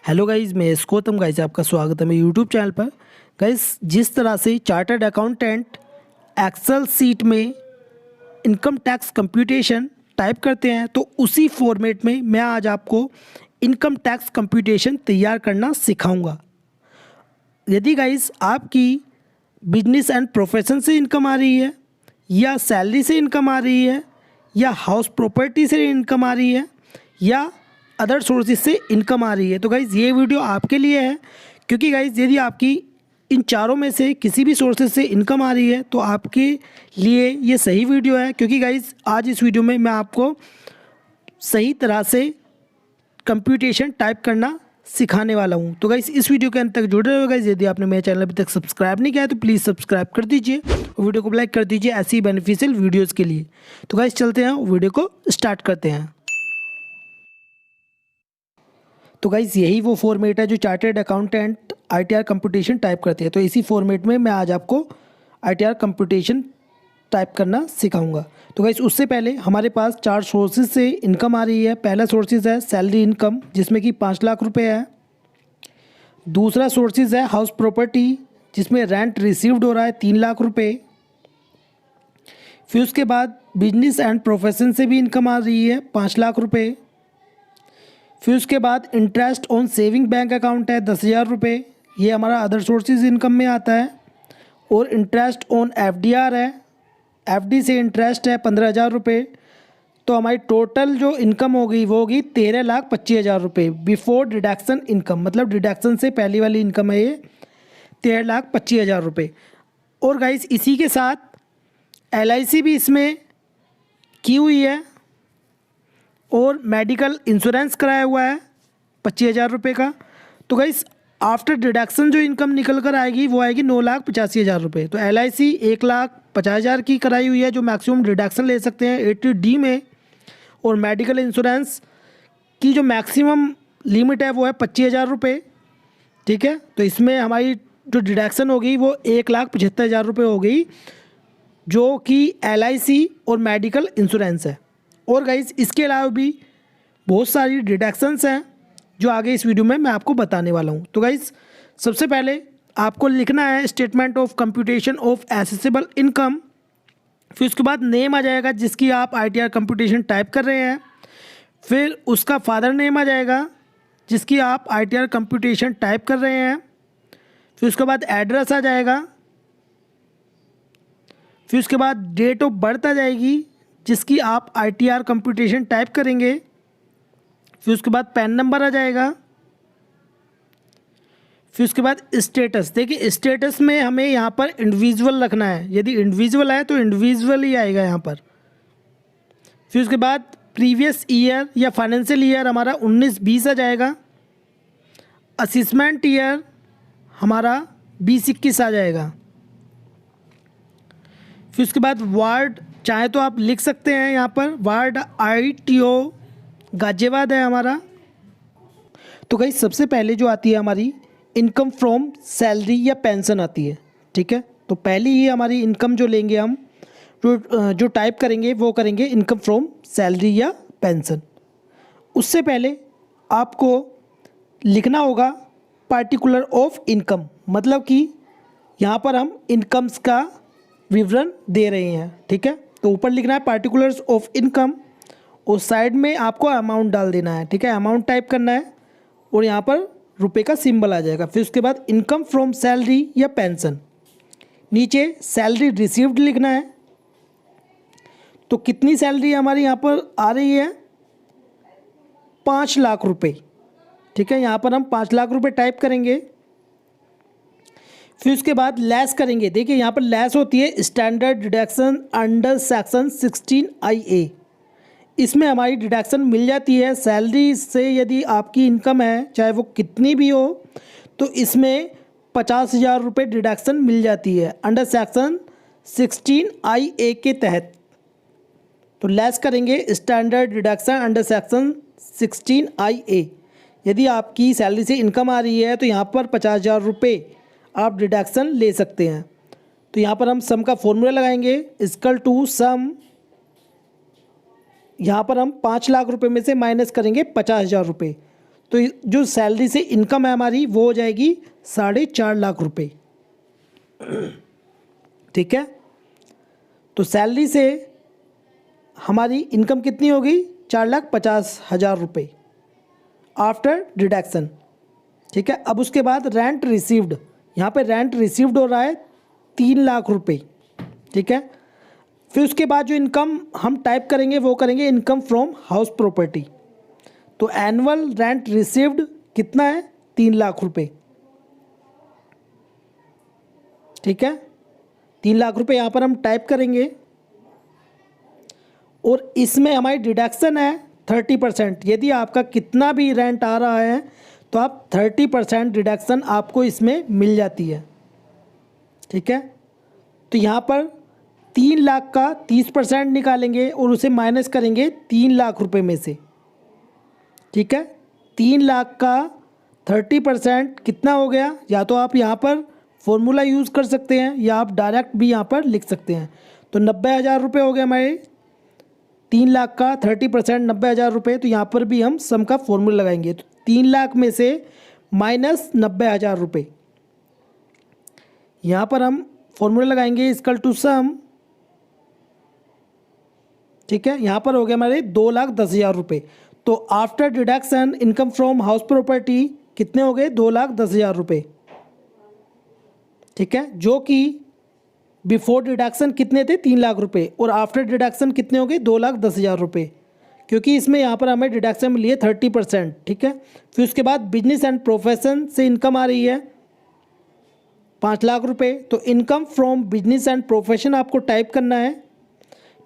Hello guys, मैं Gautam guys आपका स्वागत है मेरे यूट्यूब चैनल पर। गाइज, जिस तरह से चार्टर्ड अकाउंटेंट एक्सेल सीट में इनकम टैक्स कंप्यूटेशन टाइप करते हैं, तो उसी फॉर्मेट में मैं आज आपको इनकम टैक्स कंप्यूटेशन तैयार करना सिखाऊंगा। यदि गाइज आपकी बिजनेस एंड प्रोफेशन से इनकम आ रही है, या सैलरी से इनकम आ रही है, या हाउस प्रॉपर्टी से इनकम आ रही है, या अदर सोर्सेज से इनकम आ रही है, तो गाइज़ ये वीडियो आपके लिए है। क्योंकि गाइज़ यदि आपकी इन चारों में से किसी भी सोर्सेज से इनकम आ रही है तो आपके लिए ये सही वीडियो है। क्योंकि गाइज़ आज इस वीडियो में मैं आपको सही तरह से कंप्यूटेशन टाइप करना सिखाने वाला हूँ। तो गाइज़ इस वीडियो के अंत तक जुड़े रहो। गाइज़ यदि आपने मेरे चैनल अभी तक सब्सक्राइब नहीं किया है तो प्लीज़ सब्सक्राइब कर दीजिए और वीडियो को लाइक कर दीजिए ऐसी बेनिफिशियल वीडियोज़ के लिए। तो गाइज़ चलते हैं, वीडियो को स्टार्ट करते हैं। तो गाइज़ यही वो फॉर्मेट है जो chartered accountant ITR computation type करते हैं। तो इसी फॉर्मेट में मैं आज आपको आईटीआर कंप्यूटेशन टाइप करना सिखाऊंगा। तो गाइज़ उससे पहले हमारे पास 4 सोर्सेज से इनकम आ रही है। पहला सोर्सेज है सैलरी इनकम, जिसमें कि 5 लाख रुपए है। दूसरा सोर्सेज है हाउस प्रॉपर्टी, जिसमें रेंट रिसीव्ड हो रहा है 3 लाख रुपए। फिर उसके बाद बिजनेस एंड प्रोफेशन से भी इनकम आ रही है 5 लाख रुपए। फिर उसके बाद interest on saving bank account है 10,000 रुपये, ये हमारा अदर सोर्सेज इनकम में आता है। और इंटरेस्ट ऑन एफडीआर है, एफडी से इंटरेस्ट है 15,000 रुपये। तो हमारी टोटल जो इनकम होगी वो होगी 13,25,000 रुपये बिफोर डिडक्शन इनकम, मतलब डिडक्शन से पहली वाली इनकम है ये 13,25,000 रुपये। और गाइस इसी के साथ एलआईसी भी इसमें की हुई है और मेडिकल इंश्योरेंस कराया हुआ है 25,000 रुपये का। तो गाइस आफ्टर डिडक्शन जो इनकम निकल कर आएगी वो आएगी 9,85,000 रुपये। तो एलआईसी 1,50,000 की कराई हुई है, जो मैक्सिमम डिडक्शन ले सकते हैं 80D में। और मेडिकल इंश्योरेंस की जो मैक्सिमम लिमिट है वो है 25,000 रुपये। ठीक है, तो इसमें हमारी जो डिडक्शन होगी वो 1,75,000 रुपये हो गई, जो कि एलआईसी और मेडिकल इंश्योरेंस है। और गाइस इसके अलावा भी बहुत सारी डिडक्शंस हैं जो आगे इस वीडियो में मैं आपको बताने वाला हूं। तो गाइस सबसे पहले आपको लिखना है statement of computation of accessible income. फिर उसके बाद नेम आ जाएगा जिसकी आप आईटीआर कंप्यूटेशन टाइप कर रहे हैं। फिर उसका फादर नेम आ जाएगा जिसकी आप आईटीआर कंप्यूटेशन टाइप कर रहे हैं। फिर उसके बाद एड्रेस आ जाएगा। फिर उसके बाद डेट ऑफ बर्थ आ जाएगी जिसकी आप आईटीआर कंप्यूटेशन टाइप करेंगे। फिर उसके बाद पैन नंबर आ जाएगा। फिर उसके बाद स्टेटस, देखिए स्टेटस में हमें यहाँ पर इंडिविजुअल रखना है, यदि इंडिविजुअल है तो इंडिविजुअल ही आएगा यहाँ पर। फिर उसके बाद प्रीवियस ईयर या फाइनेंशियल ईयर हमारा 19-20 आ जाएगा। असेसमेंट ईयर हमारा 20-21 आ जाएगा। फिर उसके बाद वार्ड चाहे तो आप लिख सकते हैं यहाँ पर, वार्ड ITO गाजियाबाद है हमारा। तो गाइस सबसे पहले जो आती है हमारी इनकम फ्रॉम सैलरी या पेंशन आती है। ठीक है, तो पहली ही हमारी इनकम जो लेंगे हम, जो टाइप करेंगे वो करेंगे इनकम फ्रॉम सैलरी या पेंशन। उससे पहले आपको लिखना होगा पार्टिकुलर ऑफ इनकम, मतलब कि यहाँ पर हम इनकम्स का विवरण दे रहे हैं। ठीक है, तो ऊपर लिखना है पार्टिकुलर्स ऑफ इनकम और साइड में आपको अमाउंट डाल देना है। ठीक है, अमाउंट टाइप करना है और यहाँ पर रुपए का सिंबल आ जाएगा। फिर उसके बाद इनकम फ्रॉम सैलरी या पेंशन, नीचे सैलरी रिसीव्ड लिखना है। तो कितनी सैलरी हमारी यहाँ पर आ रही है, 5 लाख रुपए। ठीक है, यहाँ पर हम 5 लाख रुपए टाइप करेंगे। फिर उसके बाद लेस करेंगे, देखिए यहाँ पर लेस होती है standard deduction under section 16IA। इसमें हमारी डिडक्शन मिल जाती है सैलरी से। यदि आपकी इनकम है चाहे वो कितनी भी हो तो इसमें 50,000 रुपये डिडक्शन मिल जाती है अंडर सेक्शन 16IA के तहत। तो लेस करेंगे standard deduction under section 16IA। यदि आपकी सैलरी से इनकम आ रही है तो यहाँ पर 50,000 रुपये आप डिडक्शन ले सकते हैं। तो यहाँ पर हम सम का फॉर्मूला लगाएंगे, इक्वल टू सम, यहाँ पर हम 5 लाख रुपए में से माइनस करेंगे 50,000 रुपये। तो जो सैलरी से इनकम है हमारी वो हो जाएगी 4.5 लाख रुपए। ठीक है, तो सैलरी से हमारी इनकम कितनी होगी? 4,50,000 रुपये आफ्टर डिडक्शन। ठीक है, अब उसके बाद रेंट रिसीव्ड, यहाँ पे रेंट रिसीव्ड हो रहा है 3 लाख रुपये। ठीक है, फिर उसके बाद जो इनकम हम टाइप करेंगे वो करेंगे इनकम फ्रॉम हाउस प्रॉपर्टी। तो एनुअल रेंट रिसीव्ड कितना है? 3 लाख रुपये। ठीक है, 3 लाख रुपये यहाँ पर हम टाइप करेंगे और इसमें हमारी डिडक्शन है 30%। यदि आपका कितना भी रेंट आ रहा है तो आप 30% डिडक्शन आपको इसमें मिल जाती है। ठीक है, तो यहाँ पर 3 लाख का 30% निकालेंगे और उसे माइनस करेंगे 3 लाख रुपए में से। ठीक है, 3 लाख का 30% कितना हो गया? या तो आप यहाँ पर फॉर्मूला यूज़ कर सकते हैं या आप डायरेक्ट भी यहाँ पर लिख सकते हैं। तो 90,000 रुपये हो गए हमारे। 3 लाख का 30% 90,000 रुपये। तो यहाँ पर भी हम सम का फॉर्मूला लगाएंगे। तो 3 लाख में से माइनस 90,000 रुपये, यहाँ पर हम फॉर्मूला लगाएंगे इक्वल टू सम। ठीक है, यहाँ पर हो गया हमारे 2,10,000 रुपये। तो after deduction income from house property कितने हो गए? 2,10,000 रुपये। ठीक है, जो कि बिफोर डिडक्शन कितने थे? 3 लाख रुपये, और आफ्टर डिडक्शन कितने हो गए? 2,10,000 रुपये, क्योंकि इसमें यहाँ पर हमें डिडक्शन मिली है 30%। ठीक है, फिर उसके बाद बिजनेस एंड प्रोफेशन से इनकम आ रही है 5 लाख रुपये। तो income from business and profession आपको टाइप करना है।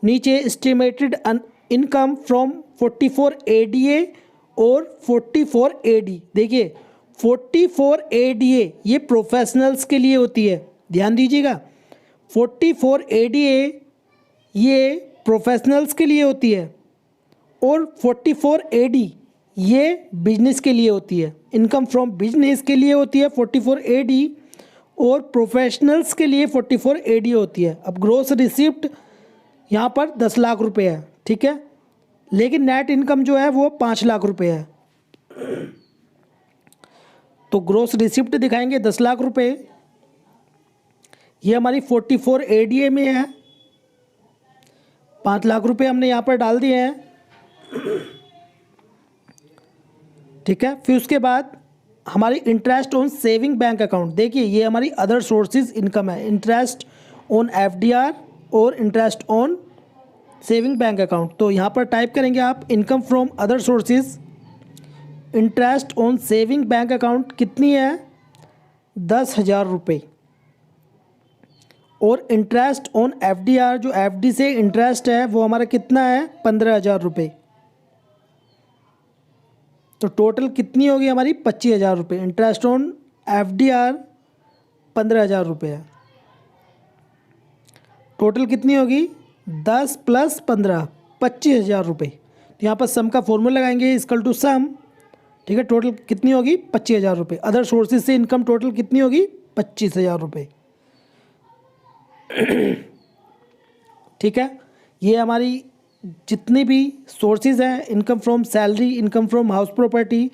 नीचे एस्टिमेटेड इनकम फ्रॉम 44 ADA और 44 AD। देखिए 44 ADA ये प्रोफेशनल्स के लिए होती है, ध्यान दीजिएगा। 44 ADA ये प्रोफेशनल्स के लिए होती है और 44 AD ये बिजनेस के लिए होती है। इनकम फ्रॉम बिजनेस के लिए होती है 44 AD और प्रोफेशनल्स के लिए 44 AD होती है। अब ग्रोस रिसिप्ट यहाँ पर 10 लाख रुपए है। ठीक है, लेकिन नेट इनकम जो है वो 5 लाख रुपए है। तो ग्रोस रिसिप्ट दिखाएंगे 10 लाख रुपए। ये हमारी 44 ADA में है। 5 लाख रुपए हमने यहाँ पर डाल दिए हैं। ठीक है, फिर उसके बाद हमारी interest on saving bank account. देखिए ये हमारी अदर सोर्सेज इनकम है, इंटरेस्ट ऑन FDR और interest on saving bank account. तो यहाँ पर टाइप करेंगे आप income from other sources. Interest on saving bank account कितनी है? 10,000 रुपये। और इंटरेस्ट ऑन FDR जो FD से इंटरेस्ट है वो हमारा कितना है? 15,000 रुपये। तो टोटल कितनी होगी हमारी? 25,000 रुपये। इंटरेस्ट ऑन FDR 15,000 रुपये है। टोटल कितनी होगी? 10 + 15 25,000 रुपये। तो यहाँ पर सम का फॉर्मूला लगाएंगे इक्वल टू सम। ठीक है, टोटल कितनी होगी? 25,000 रुपये। अदर सोर्सेज से इनकम टोटल कितनी होगी? 25,000 रुपये। ठीक है, ये हमारी जितनी भी सोर्सेज हैं, income from salary, income from house property,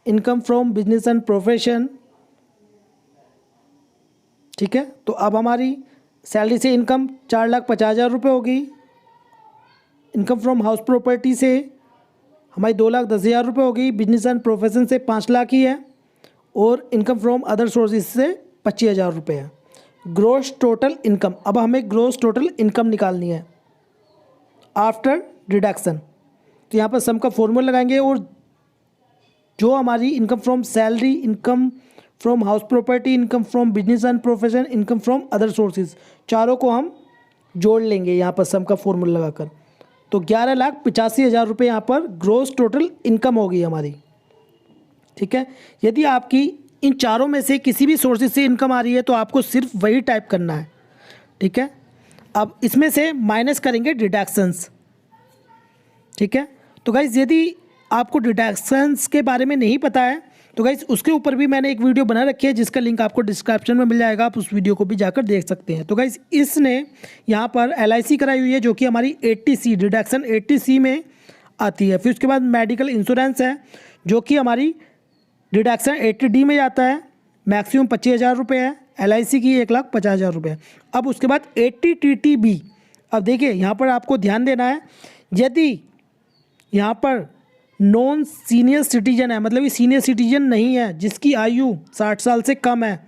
income from business and profession. ठीक है, तो अब हमारी सैलरी से इनकम 4,50,000 रुपये होगी। इनकम फ्रॉम हाउस प्रॉपर्टी से हमारी 2,10,000 रुपये होगी। बिजनेस एंड प्रोफेशन से 5 लाख ही है और इनकम फ्रॉम अदर सोर्सेज से 25,000 रुपये है। ग्रोस टोटल इनकम, अब हमें ग्रोस टोटल इनकम निकालनी है आफ्टर डिडक्शन। तो यहाँ पर सम का फॉर्मूला लगाएंगे और जो हमारी income from salary, income from house property, income from business and profession, income from other sources, चारों को हम जोड़ लेंगे यहाँ पर सम का फॉर्मूला लगाकर। तो 11,85,000 रुपये यहाँ पर ग्रोस टोटल इनकम होगी हमारी। ठीक है, यदि आपकी इन चारों में से किसी भी सोर्सेज से इनकम आ रही है तो आपको सिर्फ वही टाइप करना है। ठीक है, अब इसमें से माइनस करेंगे डिडक्शंस। ठीक है, तो गाइज़ यदि आपको डिडक्शंस के बारे में नहीं पता है तो गाइज़ उसके ऊपर भी मैंने एक वीडियो बना रखी है जिसका लिंक आपको डिस्क्रिप्शन में मिल जाएगा, आप उस वीडियो को भी जाकर देख सकते हैं। तो गाइज़ इसने यहाँ पर LIC कराई हुई है जो कि हमारी 80C डिडक्शन 80C में आती है। फिर उसके बाद मेडिकल इंश्योरेंस है जो कि हमारी डिडक्शन 80D में जाता है, मैक्सिमम 25,000 रुपये है। LIC की 1,50,000 रुपये। अब उसके बाद 80TTB। अब देखिए यहाँ पर आपको ध्यान देना है, यदि यहाँ पर नॉन सीनियर सिटीजन है, मतलब ये सीनियर सिटीजन नहीं है, जिसकी आयु 60 साल से कम है,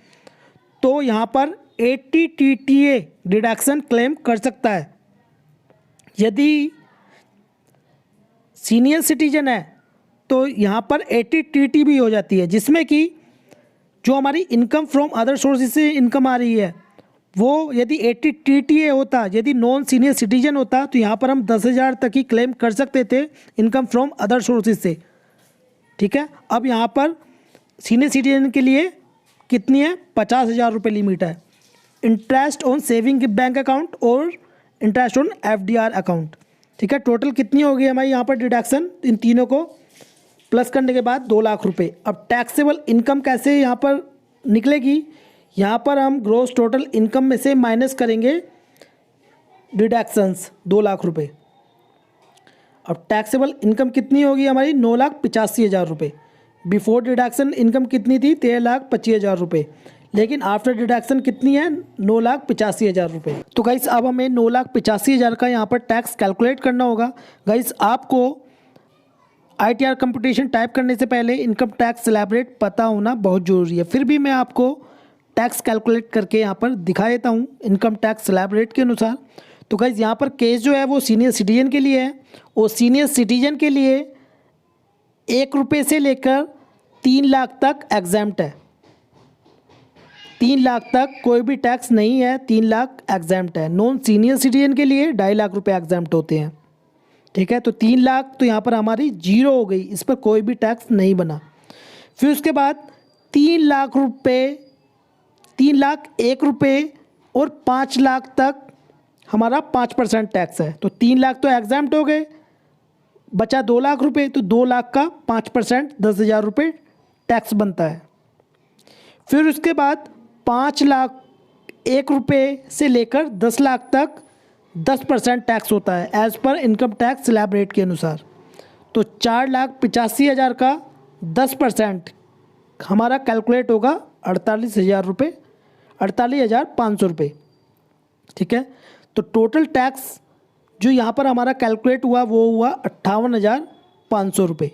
तो यहाँ पर 80TTA डिडक्शन क्लेम कर सकता है। यदि सीनियर सिटीजन है तो यहाँ पर 80TTB हो जाती है, जिसमें कि जो हमारी इनकम फ्रॉम अदर सोर्सेज से इनकम आ रही है वो यदि 80TTA होता, यदि नॉन सीनियर सिटीजन होता, तो यहाँ पर हम 10,000 तक ही क्लेम कर सकते थे इनकम फ्रॉम अदर सोर्सेज से। ठीक है, अब यहाँ पर सीनियर सिटीजन के लिए कितनी है, 50,000 रुपये लिमिट है। Interest on saving bank account और इंटरेस्ट ऑन FDR अकाउंट। ठीक है, टोटल कितनी होगी हमारी यहाँ पर डिडक्शन, इन तीनों को प्लस करने के बाद 2 लाख रुपये। अब टैक्सेबल इनकम कैसे यहाँ पर निकलेगी, यहाँ पर हम ग्रोस टोटल इनकम में से माइनस करेंगे डिडक्शंस 2 लाख रुपये। अब टैक्सेबल इनकम कितनी होगी हमारी, 9,85,000 रुपये। बिफोर डिडक्शन इनकम कितनी थी, 13,25,000 रुपये, लेकिन आफ्टर डिडक्शन कितनी है, 9,85,000 रुपये। तो गाइस अब हमें 9,85,000 का यहाँ पर टैक्स कैलकुलेट करना होगा। गाइस आपको ITR कंप्यूटेशन टाइप करने से पहले इनकम टैक्स स्लैब रेट पता होना बहुत ज़रूरी है। फिर भी मैं आपको टैक्स कैलकुलेट करके यहाँ पर दिखा देता हूँ इनकम टैक्स स्लैब रेट के अनुसार। तो गाइस यहाँ पर केस जो है वो सीनियर सिटीजन के लिए है, और सीनियर सिटीजन के लिए 1 रुपये से लेकर 3 लाख तक एग्जैम्प्ट है। 3 लाख तक कोई भी टैक्स नहीं है, 3 लाख एग्जैम्प्ट है। नॉन सीनियर सिटीजन के लिए 2.5 लाख रुपये एग्जैम्प्ट होते हैं। ठीक है, तो 3 लाख तो यहाँ पर हमारी जीरो हो गई, इस पर कोई भी टैक्स नहीं बना। फिर उसके बाद 3 लाख रुपये, 3 लाख 1 रुपये और 5 लाख तक हमारा 5% टैक्स है। तो 3 लाख तो एग्जैम्प्ट हो गए, बचा 2 लाख रुपये, तो 2 लाख का 5% 10,000 रुपये टैक्स बनता है। फिर उसके बाद 5 लाख 1 रुपये से लेकर 10 लाख तक 10% टैक्स होता है as per income tax slab rate के अनुसार। तो 4,85,000 का 10% हमारा कैलकुलेट होगा 48,000 रुपये, 48,500 रुपये। ठीक है, तो टोटल टैक्स जो यहाँ पर हमारा कैलकुलेट हुआ वो हुआ 58,500 रुपये।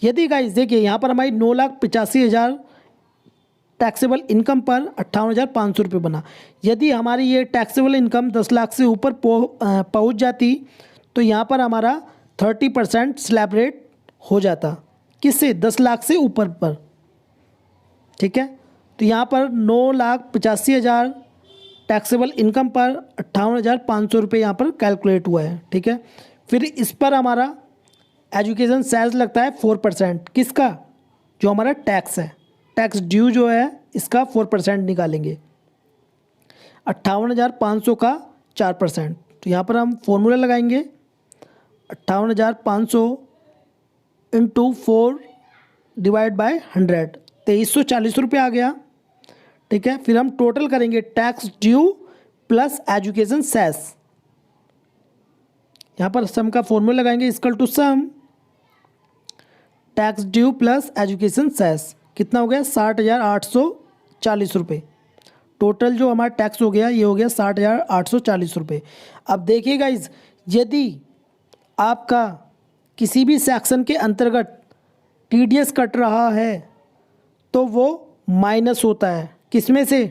यदि गाइस देखिए यहाँ पर हमारी 9,85,000 टैक्सेबल इनकम पर 58,500 रुपये बना। यदि हमारी ये टैक्सेबल इनकम 10 लाख से ऊपर पहुँच जाती तो यहाँ पर हमारा 30% स्लैब रेट हो जाता, किससे, 10 लाख से ऊपर पर। ठीक है, तो यहाँ पर 9,85,000 टैक्सेबल इनकम पर 58,500 रुपये यहाँ पर कैलकुलेट हुआ है। ठीक है, फिर इस पर हमारा एजुकेशन सेस लगता है 4%, किसका, जो हमारा टैक्स है, टैक्स ड्यू जो है इसका 4% निकालेंगे, 58,500 का 4%। तो यहाँ पर हम फॉर्मूला लगाएंगे, 58,500 इंटू 4 डिवाइड बाय 100, 2,340 रुपये आ गया। ठीक है, फिर हम टोटल करेंगे tax due plus education cess. यहाँ पर सम का फॉर्मूला लगाएंगे, equal to sum tax due plus education cess, कितना हो गया, 60,840 रुपये। टोटल जो हमारा टैक्स हो गया ये हो गया 60,840 रुपये। अब देखिए गाइज, यदि आपका किसी भी सेक्शन के अंतर्गत TDS कट रहा है तो वो माइनस होता है, किस में से,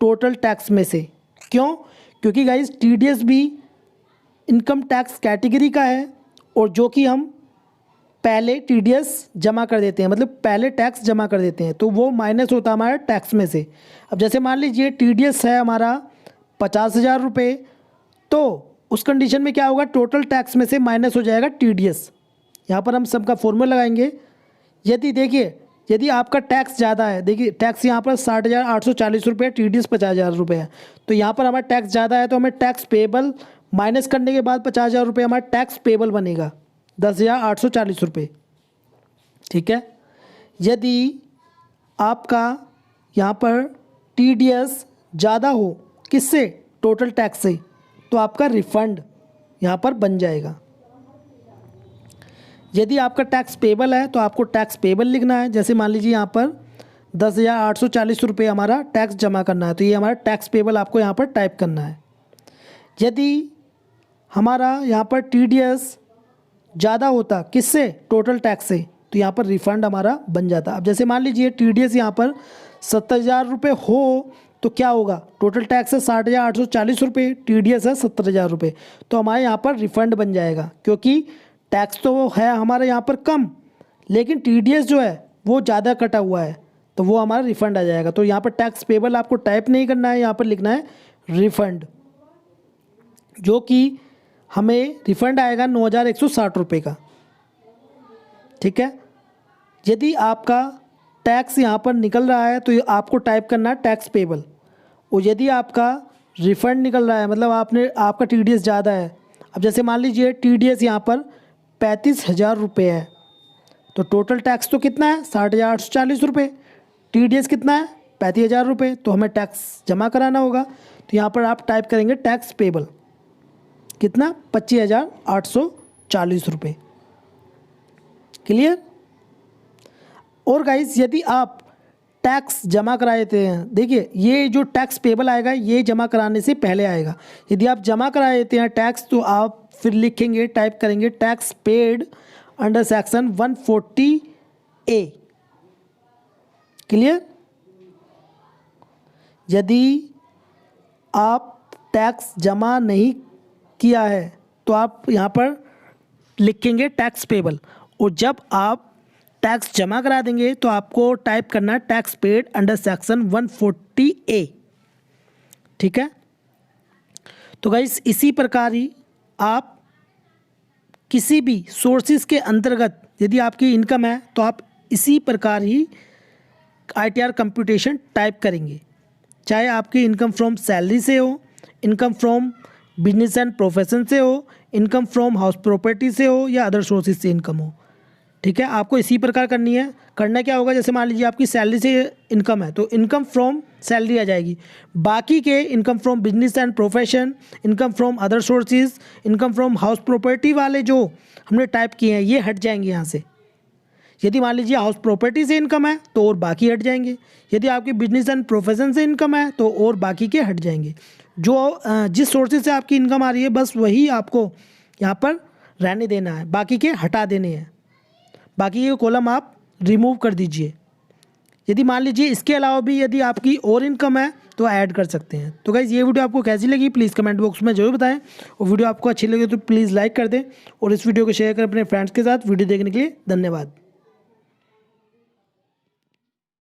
टोटल टैक्स में से। क्यों, क्योंकि गाइज TDS भी इनकम टैक्स कैटेगरी का है, और जो कि हम पहले TDS जमा कर देते हैं, मतलब पहले टैक्स जमा कर देते हैं, तो वो माइनस होता है हमारे टैक्स में से। अब जैसे मान लीजिए TDS है हमारा 50,000 रुपये, तो उस कंडीशन में क्या होगा, टोटल टैक्स में से माइनस हो जाएगा TDS। यहाँ पर हम सबका फॉर्मूला लगाएंगे। यदि देखिए, यदि आपका टैक्स ज़्यादा है, देखिए टैक्स यहाँ पर 60,840 रुपये, TDS 50,000 रुपये है, तो यहाँ पर हमारा टैक्स ज़्यादा है, तो हमें टैक्स पेबल माइनस करने के बाद 50,000 रुपये हमारा टैक्स पेबल बनेगा, 10,840 रुपये। ठीक है, यदि आपका यहाँ पर TDS ज़्यादा हो, किससे, टोटल टैक्स से, तो आपका रिफंड यहाँ पर बन जाएगा। यदि आपका टैक्स पेबल है तो आपको टैक्स पेबल लिखना है। जैसे मान लीजिए यहाँ पर 10,840 रुपये हमारा टैक्स जमा करना है, तो ये हमारा टैक्स पेबल आपको यहाँ पर टाइप करना है। यदि हमारा यहाँ पर TDS ज़्यादा होता किससे, टोटल टैक्स से, तो यहाँ पर रिफ़ंड हमारा बन जाता। अब जैसे मान लीजिए TDS यहाँ पर 70,000 रुपये हो तो क्या होगा, टोटल टैक्स है 60,840 रुपये, TDS है 70,000 रुपये, तो हमारे यहाँ पर रिफ़ंड बन जाएगा, क्योंकि टैक्स तो है हमारे यहाँ पर कम, लेकिन TDS जो है वो ज़्यादा कटा हुआ है, तो वो हमारा रिफ़ंड आ जाएगा। तो यहाँ पर टैक्स पेबल आपको टाइप नहीं करना है, यहाँ पर लिखना है रिफ़ंड, जो कि हमें रिफ़ंड आएगा 9,160 रुपये का। ठीक है। यदि आपका टैक्स यहाँ पर निकल रहा है तो आपको टाइप करना है टैक्स पेबल, और यदि आपका रिफ़ंड निकल रहा है मतलब आपका TDS ज़्यादा है, अब जैसे मान लीजिए TDS यहाँ पर 35,000 रुपये है, तो टोटल टैक्स तो कितना है 60,840 रुपये, TDS कितना है 35,000 रुपये, तो हमें टैक्स जमा कराना होगा। तो यहाँ पर आप टाइप करेंगे टैक्स पेबल, कितना 25,840 रुपये। क्लियर। और गाइस यदि आप टैक्स जमा कराए थे, देखिए ये जो टैक्स पेबल आएगा ये जमा कराने से पहले आएगा। यदि आप जमा करा देते हैं टैक्स, तो आप फिर लिखेंगे, टाइप करेंगे tax paid under section 140A। Clear. यदि आप टैक्स जमा नहीं किया है तो आप यहाँ पर लिखेंगे टैक्स पेबल, और जब आप टैक्स जमा करा देंगे तो आपको टाइप करना है tax paid under section 140A। ठीक है। तो गाइस इसी प्रकार ही आप किसी भी सोर्सेज के अंतर्गत यदि आपकी इनकम है तो आप इसी प्रकार ही ITR कंप्यूटेशन टाइप करेंगे, चाहे आपकी इनकम फ्रॉम सैलरी से हो, income from business and profession से हो, इनकम फ्रॉम हाउस प्रॉपर्टी से हो, या अदर सोर्सेज से इनकम हो। ठीक है। आपको इसी प्रकार करनी है। करना क्या होगा, जैसे मान लीजिए आपकी सैलरी से इनकम है तो इनकम फ्रॉम सैलरी आ जाएगी, बाकी के income from business and profession, income from other sources, income from house property वाले जो हमने टाइप किए हैं ये हट जाएंगे यहाँ से। यदि मान लीजिए हाउस प्रॉपर्टी से इनकम है तो और बाकी हट जाएंगे, यदि आपकी बिजनेस एंड प्रोफेशन से इनकम है तो और बाकी के हट जाएंगे। जो जिस सोर्सेज से आपकी इनकम आ रही है बस वही आपको यहाँ पर रहने देना है, बाकी के हटा देने हैं, बाकी के कॉलम आप रिमूव कर दीजिए। यदि मान लीजिए इसके अलावा भी यदि आपकी और इनकम है तो ऐड कर सकते हैं। तो गाइज़ ये वीडियो आपको कैसी लगी प्लीज़ कमेंट बॉक्स में जरूर बताएं, और वीडियो आपको अच्छी लगी तो प्लीज़ लाइक कर दें, और इस वीडियो को शेयर करें अपने फ्रेंड्स के साथ। वीडियो देखने के लिए धन्यवाद।